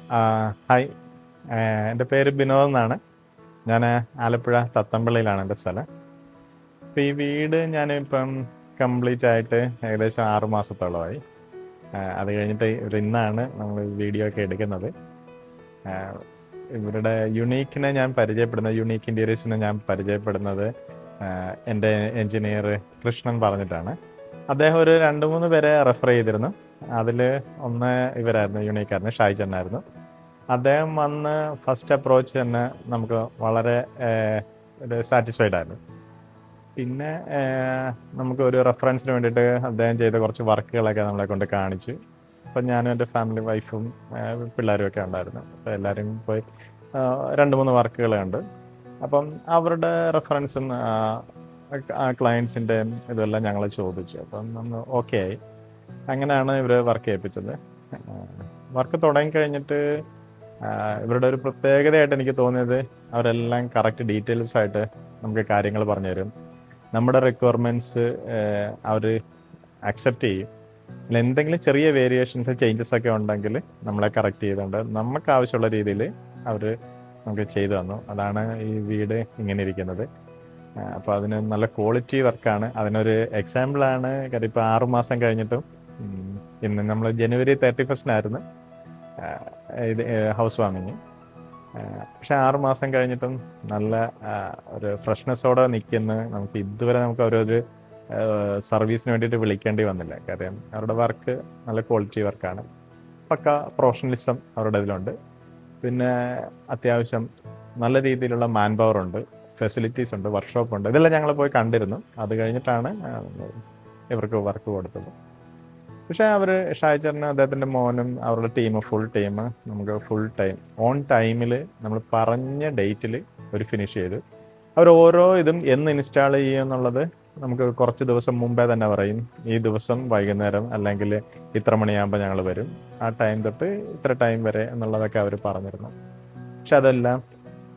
Hi, എൻ്റെ പേര് ബിനോദ് എന്നാണ്. ഞാൻ ആലപ്പുഴ തത്തമ്പള്ളിയിലാണ് എൻ്റെ സ്ഥലം. അപ്പോൾ ഈ വീട് ഞാനിപ്പം കംപ്ലീറ്റ് ആയിട്ട് ഏകദേശം 6 മാസത്തോളമായി. അത് കഴിഞ്ഞിട്ട് ഇന്നാണ് നമ്മൾ വീഡിയോ ഒക്കെ എടുക്കുന്നത്. ഇവരുടെ യുണീക്കിനെ ഞാൻ പരിചയപ്പെടുന്നത്, യുണീക്ക് ഇൻറ്റീരിയേഴ്സിനെ ഞാൻ പരിചയപ്പെടുന്നത് എൻ്റെ എൻജിനീയർ കൃഷ്ണൻ പറഞ്ഞിട്ടാണ്. അദ്ദേഹം ഒരു 2-3 പേരെ റെഫർ ചെയ്തിരുന്നു. അതിൽ ഒന്ന് ഇവരായിരുന്നു, യുണീക്കായിരുന്നു, ഷായിച്ചേട്ടനായിരുന്നു. അദ്ദേഹം വന്ന് ഫസ്റ്റ് അപ്രോച്ച് തന്നെ നമുക്ക് വളരെ ഒരു സാറ്റിസ്ഫൈഡ് ആയിരുന്നു. പിന്നെ നമുക്ക് ഒരു റെഫറൻസിന് വേണ്ടിയിട്ട് അദ്ദേഹം ചെയ്ത കുറച്ച് വർക്കുകളൊക്കെ നമ്മളെ കൊണ്ട് കാണിച്ചു. അപ്പം ഞാനും എൻ്റെ ഫാമിലി, വൈഫും പിള്ളേരും ഒക്കെ ഉണ്ടായിരുന്നു. അപ്പോൾ എല്ലാവരും പോയി 2-3 വർക്കുകൾ കണ്ട്. അപ്പം അവരുടെ റെഫറൻസും ക്ലയൻസിൻ്റെ ഇതെല്ലാം ഞങ്ങൾ ചോദിച്ചു. അപ്പം നമ്മൾ ഓക്കെ ആയി. അങ്ങനെയാണ് ഇവർ വർക്ക് ചെയ്യിപ്പിച്ചത്. വർക്ക് തുടങ്ങിക്കഴിഞ്ഞിട്ട് ഇവരുടെ ഒരു പ്രത്യേകതയായിട്ട് എനിക്ക് തോന്നിയത്, അവരെല്ലാം കറക്റ്റ് ഡീറ്റെയിൽസ് ആയിട്ട് നമുക്ക് കാര്യങ്ങൾ പറഞ്ഞു തരും. നമ്മുടെ റിക്വയർമെൻറ്റ്സ് അവർ അക്സെപ്റ്റ് ചെയ്യും. അല്ല, എന്തെങ്കിലും ചെറിയ വേരിയേഷൻസ്, ചേഞ്ചസ് ഒക്കെ ഉണ്ടെങ്കിൽ നമ്മളെ കറക്റ്റ് ചെയ്തുകൊണ്ട് നമുക്ക് ആവശ്യമുള്ള രീതിയിൽ അവർ നമുക്ക് ചെയ്തു തന്നു. അതാണ് ഈ വീട് ഇങ്ങനെ ഇരിക്കുന്നത്. അപ്പോൾ അതിന് നല്ല ക്വാളിറ്റി വർക്കാണ്. അതിനൊരു എക്സാമ്പിളാണ് കാര്യം. ഇപ്പോൾ 6 മാസം കഴിഞ്ഞിട്ടും ഇന്ന് നമ്മൾ ജനുവരി 31 ഇത് ഹൗസ് വാമിങ്. പക്ഷെ 6 മാസം കഴിഞ്ഞിട്ടും നല്ല ഒരു ഫ്രഷ്നെസ്സോടെ നിൽക്കുന്ന, നമുക്ക് ഇതുവരെ നമുക്ക് അവരൊരു സർവീസിന് വേണ്ടിയിട്ട് വിളിക്കേണ്ടി വന്നില്ല. കാര്യം അവരുടെ വർക്ക് നല്ല ക്വാളിറ്റി വർക്കാണ്. പക്ക പ്രൊഫഷണലിസം അവരുടെ ഇതിലുണ്ട്. പിന്നെ അത്യാവശ്യം നല്ല രീതിയിലുള്ള മാൻ പവർ ഉണ്ട്, ഫെസിലിറ്റീസ് ഉണ്ട്, വർക്ക്ഷോപ്പ് ഉണ്ട്. ഇതെല്ലാം ഞങ്ങൾ പോയി കണ്ടിരുന്നു. അത് കഴിഞ്ഞിട്ടാണ് ഇവർക്ക് വർക്ക് കൊടുത്തത്. പക്ഷേ അവർ ഷായിച്ചേട്ടനും അദ്ദേഹത്തിൻ്റെ മോനും അവരുടെ ടീം, ഫുൾ ടീം നമുക്ക് ഫുൾ ടൈം ഓൺ ടൈമിൽ നമ്മൾ പറഞ്ഞ ഡേറ്റിൽ ഒരു ഫിനിഷ് ചെയ്തു. അവർ ഓരോ ഇതും എന്ന് ഇൻസ്റ്റാൾ ചെയ്യുക എന്നുള്ളത് നമുക്ക് കുറച്ച് ദിവസം മുമ്പേ തന്നെ പറയും. ഈ ദിവസം വൈകുന്നേരം അല്ലെങ്കിൽ ഇത്ര മണിയാകുമ്പോൾ ഞങ്ങൾ വരും, ആ ടൈം തൊട്ട് ഇത്ര ടൈം വരെ എന്നുള്ളതൊക്കെ അവർ പറഞ്ഞിരുന്നു. പക്ഷെ അതെല്ലാം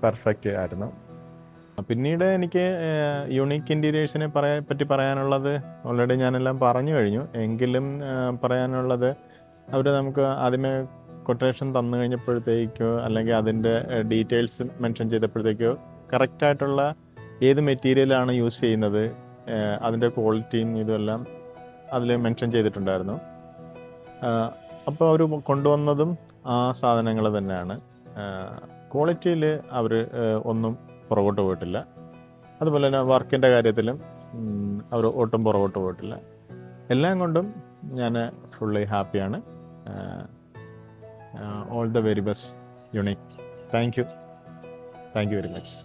പെർഫെക്റ്റ് ആയിരുന്നു. പിന്നീട് എനിക്ക് യുണീക്ക് ഇൻറ്റീരിയേഴ്സിനെ പറ്റി പറയാനുള്ളത് ഓൾറെഡി ഞാനെല്ലാം പറഞ്ഞു കഴിഞ്ഞു. എങ്കിലും പറയാനുള്ളത്, അവർ നമുക്ക് ആദ്യമേ കൊട്ടേഷൻ തന്നു കഴിഞ്ഞപ്പോഴത്തേക്കോ അല്ലെങ്കിൽ അതിൻ്റെ ഡീറ്റെയിൽസ് മെൻഷൻ ചെയ്തപ്പോഴത്തേക്കോ കറക്റ്റായിട്ടുള്ള ഏത് മെറ്റീരിയലാണ് യൂസ് ചെയ്യുന്നത്, അതിൻ്റെ ക്വാളിറ്റിയും ഇതെല്ലാം അതിൽ മെൻഷൻ ചെയ്തിട്ടുണ്ടായിരുന്നു. അപ്പോൾ അവർ കൊണ്ടുവന്നതും ആ സാധനങ്ങൾ തന്നെയാണ്. ക്വാളിറ്റിയിൽ അവർ ഒന്നും പുറകോട്ട് പോയിട്ടില്ല. അതുപോലെ തന്നെ വർക്കിൻ്റെ കാര്യത്തിലും അവർ ഒട്ടും പുറകോട്ട് പോയിട്ടില്ല. എല്ലാം കൊണ്ടും ഞാൻ ഫുള്ളി ഹാപ്പിയാണ്. All the very best unique. Thank you very much.